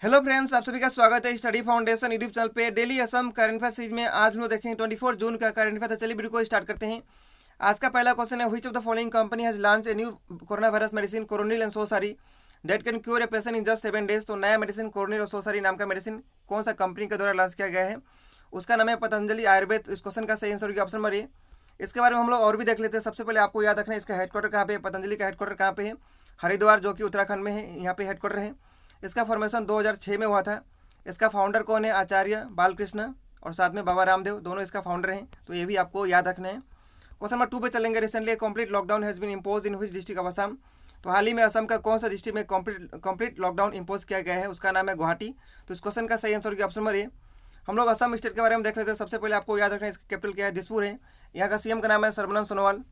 Hello friends, आप सभी का स्वागत है स्टडी फाउंडेशन यूट्यूब चैनल पे daily Assam current affair series में। आज हम लोग देखेंगे 24 जून का करंट अफेयर। तो चलिए वीडियो को स्टार्ट करते हैं। आज का पहला क्वेश्चन है, which of the following company has launch a new corona virus medicine Coronil and Swasari that can cure a patient in just 7 days. तो नया मेडिसिन कोरोनिल और सोसारी नाम का मेडिसिन कौन सा कंपनी के द्वारा लॉन्च किया गया है? उसका नाम है पतंजलि आयुर्वेद। इस क्वेश्चन का सही आंसर होगा ऑप्शन नंबर ए। इसके बारे में हम लोग और भी देख लेते हैं। सबसे पहले आपको याद रखना है इसका हेडक्वार्टर कहाँ पे है। पतंजलि का हेडक्वार्टर कहाँ पे है? हरिद्वार, जो कि उत्तराखंड में है, यहाँ पे हेडक्वार्टर है। इसका फॉर्मेशन 2006 में हुआ था। इसका फाउंडर कौन है? आचार्य बालकृष्ण और साथ में बाबा रामदेव, दोनों इसका फाउंडर हैं। तो ये भी आपको याद रखना है। क्वेश्चन नंबर 2 पे चलेंगे। Recently complete lockdown has been impose in which district of Assam. तो हाल ही में असम का कौन सा डिस्ट्रिक्ट में कंप्लीट लॉकडाउन इम्पोज किया गया है? उसका नाम है गुवाहाटी। तो इस क्वेश्चन का सही आंसर होगा ऑप्शन नंबर ए। हम लोग असम स्टेट के बारे में देख लेते हैं। सबसे पहले आपको याद रखना है इसकी कैपिटल क्या है? दिसपुर है। यहाँ का सीएम का नाम है सर्बानंद सोनोवाल।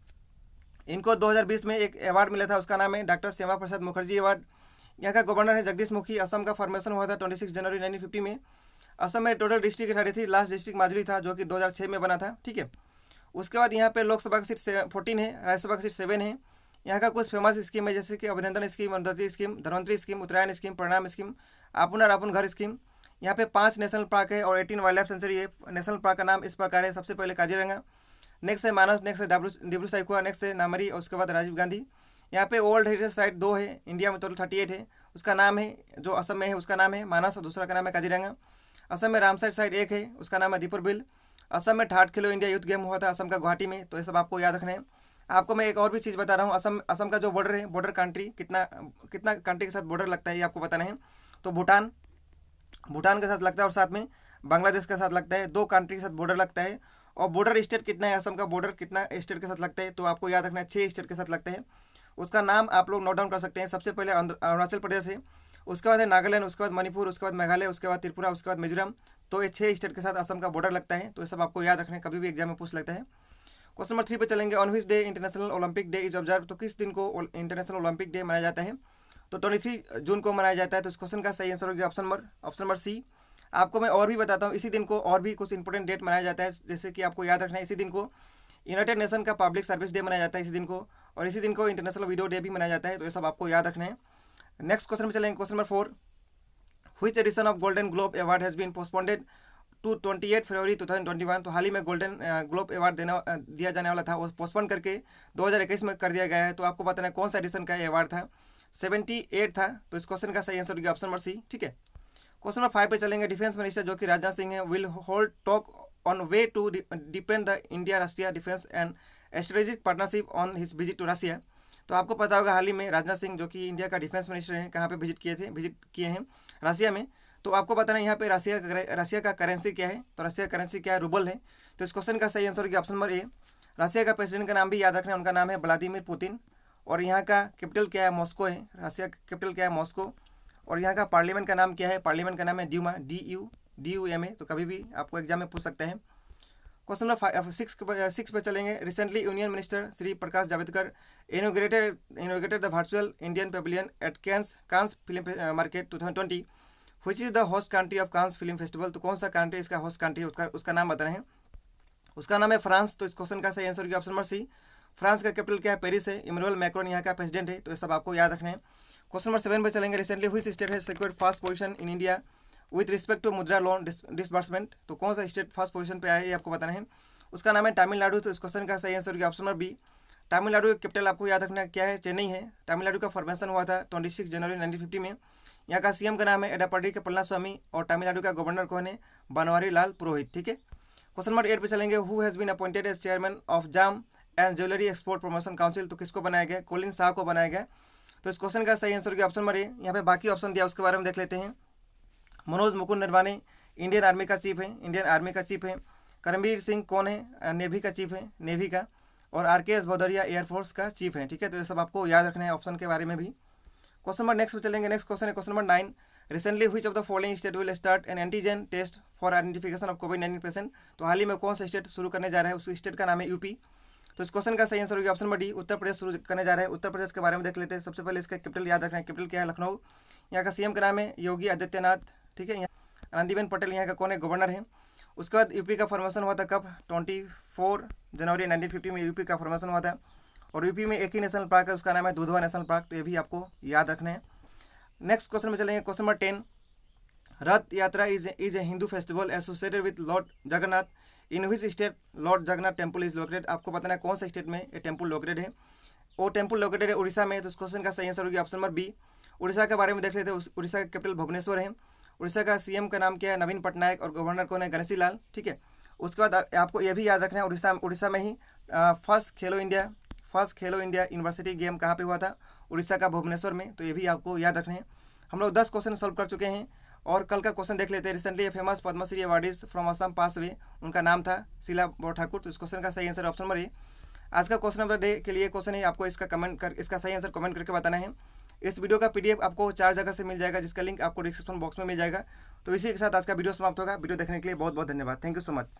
इनको 2020 में एक अवार्ड मिला था, उसका नाम है डॉक्टर श्यामा प्रसाद मुखर्जी अवार्ड। यहाँ का गवर्नर है जगदीश मुखी। असम का फॉर्मेशन हुआ था 26 जनवरी 1950 में। असम में total district 33, last district Majuli था जो कि 2006 में बना था। ठीक है। उसके बाद यहाँ पे लोकसभा की सीट 14 है, राज्यसभा की सीट 7 है। यहाँ का कुछ फेमस स्कीम है जैसे कि अभिनंदन स्कीम, अनुदति स्कीम, धनवंतरी स्कीम, उत्तरायण स्कीम, परिणाम स्कीम, आपन और आपन घर स्कीम। यहाँ पे 5 नेशनल पार्क है और 18 वाइल्ड लाइफ सेंचुरी है। नेशनल पार्क का नाम इस प्रकार है। सबसे पहले काजीरंगा, नेक्स्ट है मानस, नेक्स्ट है डिब्रू साइखुआ, नेक्स्ट है नामरी और उसके बाद राजीव गांधी। यहाँ पे ओल्ड हेरिटेज साइट 2 है, इंडिया में टोटल 38 है। उसका नाम है, जो असम में है उसका नाम है मानस और दूसरा का नाम है काजीरंगा। असम में रामसर साइट 1 है, उसका नाम है दीपुर बिल। असम में 68 खेलो इंडिया यूथ गेम हुआ था असम का गुवाहाटी में। तो ये सब आपको याद रखना है। आपको मैं एक और भी चीज़ बता रहा हूँ। असम का जो बॉर्डर है, बॉर्डर कंट्री कितना कितना कंट्री के साथ बॉर्डर लगता है ये आपको बताना है। तो भूटान के साथ लगता है और साथ में बांग्लादेश के साथ लगता है। 2 कंट्री के साथ बॉर्डर लगता है। और बॉर्डर स्टेट कितना है? असम का बॉर्डर कितना स्टेट के साथ लगता है? तो आपको याद रखना है 6 स्टेट के साथ लगता है। उसका नाम आप लोग नोट डाउन कर सकते हैं। सबसे पहले अरुणाचल प्रदेश है, उसके बाद है नागालैंड, उसके बाद मणिपुर, उसके बाद मेघालय, उसके बाद त्रिपुरा, उसके बाद मिजोरम। तो ये 6 स्टेट के साथ असम का बॉर्डर लगता है। तो ये सब आपको याद रखना है, कभी भी एग्जाम में पूछ लेता है। क्वेश्चन नंबर 3 पे चलेंगे। On which day international Olympic day is observe. तो किस दिन को इंटरनेशनल ओलंपिक डे मनाया जाता है? तो 23 जून को मनाया जाता है। तो इस क्वेश्चन का सही आंसर होगा ऑप्शन नंबर सी। आपको मैं और भी बताता हूँ, इसी दिन को और भी कुछ इंपॉर्टेंट डेट मनाया जाता है। जैसे कि आपको याद रखना है, इसी दिन को यूनाइटेड नेशन का पब्लिक सर्विस डे मनाया जाता है इसी दिन को। और इसी दिन को इंटरनेशनल वीडियो डे भी मनाया जाता है। तो ये सब आपको याद रखना है। नेक्स्ट क्वेश्चन में चलेंगे। Question number 4, which edition of golden globe award has been postponed to 28 February 2021। तो हाल ही में गोल्डन ग्लोब अवार्ड दिया जाने वाला था, वो पोस्टपोन करके 2021 में कर दिया गया है। तो आपको बताना है कौन सा एडिशन का ये अवार्ड था। 78 था। तो इस क्वेश्चन का सही आंसर होगा ऑप्शन नंबर सी। ठीक है। क्वेश्चन नंबर 5 पे चलेंगे। डिफेंस मिनिस्टर जो कि राजनाथ सिंह है will hold talk on way to depend the India Russia defence and strategic partnership on his visit to Russia. तो आपको पता होगा हाल ही में राजनाथ सिंह जो कि इंडिया का डिफेंस मिनिस्टर हैं, कहाँ पे विजिट किए हैं? रशिया में। तो आपको बताना है यहाँ पे रशिया का करेंसी क्या है? तो रशिया करेंसी क्या है? रूबल है। तो इस क्वेश्चन का सही आंसर होगा ऑप्शन नंबर ए। रशिया का प्रेसिडेंट का नाम भी याद रखना है, उनका नाम है व्लादिमीर पुतिन। और यहाँ का कैपिटल क्या है? मॉस्को है। रशिया का कैपिटल क्या है? मॉस्को। और यहाँ का पार्लियामेंट का नाम क्या है? पार्लियामेंट का नाम है ड्यूमा, DUMA। तो कभी भी आपको एग्जाम में पूछ सकते हैं। क्वेश्चन नंबर 6 पे चलेंगे। Recently union minister Shri Prakash Javadekar inaugurated the virtual Indian pavilion at Cannes film market 2020 which is the host country of Cannes film festival. तो कौन सा कंट्री इसका होस्ट कंट्री है? उसका नाम बताना है। उसका नाम है फ्रांस। तो इस क्वेश्चन का सही आंसर होगा ऑप्शन नंबर सी। फ्रांस का कैपिटल क्या है? पेरिस है। इमैनुअल मैक्रोन यहाँ का प्रेसिडेंट है। तो ये सब आपको याद रखना है। क्वेश्चन नंबर 7 पे चलेंगे। Recently which state has secured first position in India with respect to Mudra loan disbursement. तो कौन सा स्टेट फर्स्ट पोजीशन पे आया है ये आपको बताना है। उसका नाम है तमिलनाडु। तो इस क्वेश्चन का सही आंसर होगा ऑप्शन नंबर बी। तमिलनाडु का कैपिटल आपको याद रखना क्या है? चेन्नई है। तमिलनाडु का फॉर्मेशन हुआ था 26 जनवरी 1950 में। यहाँ का सीएम का नाम है एडापाडी के पलनास्वामी और तमिलनाडु का गवर्नर कौन है? बनवारी लाल पुरोहित। ठीक है। क्वेश्चन नंबर 8 पे चलेंगे। Who has been appointed as chairman of gem and jewellery export promotion council. तो किसको बनाया गया? कोलिन शाह को बनाया गया। तो इस क्वेश्चन का सही आंसर होगा ऑप्शन नंबर ए। यहाँ पे बाकी ऑप्शन दिया उसके बारे में देख लेते हैं। मनोज मुकुंद नरवाने इंडियन आर्मी का चीफ है। करमबीर सिंह कौन है? नेवी का चीफ है, नेवी का। और RKS भदौरिया एयरफोर्स का चीफ है। ठीक है। तो ये सब आपको याद रखना है ऑप्शन के बारे में भी। क्वेश्चन नंबर नेक्स्ट पे चलेंगे। नेक्स्ट क्वेश्चन है question number 9। Recently which of the following state will start an antigen test for identification of कोविड-19 पेशेंट। तो हाल ही में कौन सा स्टेट शुरू करने जा रहा है? उस स्टेट का नाम है यूपी। तो इस क्वेश्चन का सही आंसर होगा option number D. Uttar Pradesh शुरू करने जा रहे हैं। उत्तर प्रदेश के बारे में देख लेते हैं। सबसे पहले इसका कैपिटल याद रखना है। कैपिटल क्या है? लखनऊ। यहाँ का सीएम का नाम है योगी आदित्यनाथ। ठीक है। आनंदीबेन पटेल यहाँ का कौन है? गवर्नर है। उसके बाद यूपी का फॉर्मेशन हुआ था कब? 24 जनवरी 1950 में यूपी का फॉर्मेशन हुआ था। और यूपी में एक ही नेशनल पार्क है, उसका नाम है दुधवा नेशनल पार्क। तो ये भी आपको याद रखना है। नेक्स्ट क्वेश्चन में चलेंगे। Question number 10। रथ यात्रा is a Hindu festival associated with Lord Jagannath in which state Lord Jagannath temple is located. आपको बताना है कौन सा स्टेट में ये टेम्पल लोकेटेड है। वो टेम्पल लोकेटेड है उड़ीसा में। तो इस क्वेश्चन का सही आंसर होगी ऑप्शन नंबर बी। उड़ीसा के बारे में देख लेते हैं। उड़ीसा का कैपिटल भुवनेश्वर है। उड़ीसा का सीएम का नाम क्या है? नवीन पटनायक। और गवर्नर कौन है? गणेशी लाल। ठीक है। उसके बाद आपको यह भी याद रखना है उड़ीसा में ही फर्स्ट खेलो इंडिया यूनिवर्सिटी गेम कहाँ पे हुआ था? उड़ीसा का भुवनेश्वर में। तो ये भी आपको याद रखने हैं। हम लोग 10 क्वेश्चन सॉल्व कर चुके हैं और कल का क्वेश्चन देख लेते हैं। Recently famous Padma Shri awardees from Assam pass हुए, उनका नाम था शीला ठाकुर। तो इस क्वेश्चन का सही आंसर ऑप्शन नंबर ए। आज का क्वेश्चन नंबर डे के लिए क्वेश्चन है, आपको इसका सही आंसर कमेंट करके बताना है। इस वीडियो का पीडीएफ आपको 4 जगह से मिल जाएगा, जिसका लिंक आपको डिस्क्रिप्शन बॉक्स में मिल जाएगा। तो इसी के साथ आज का वीडियो समाप्त होगा। वीडियो देखने के लिए बहुत बहुत धन्यवाद। Thank you so much.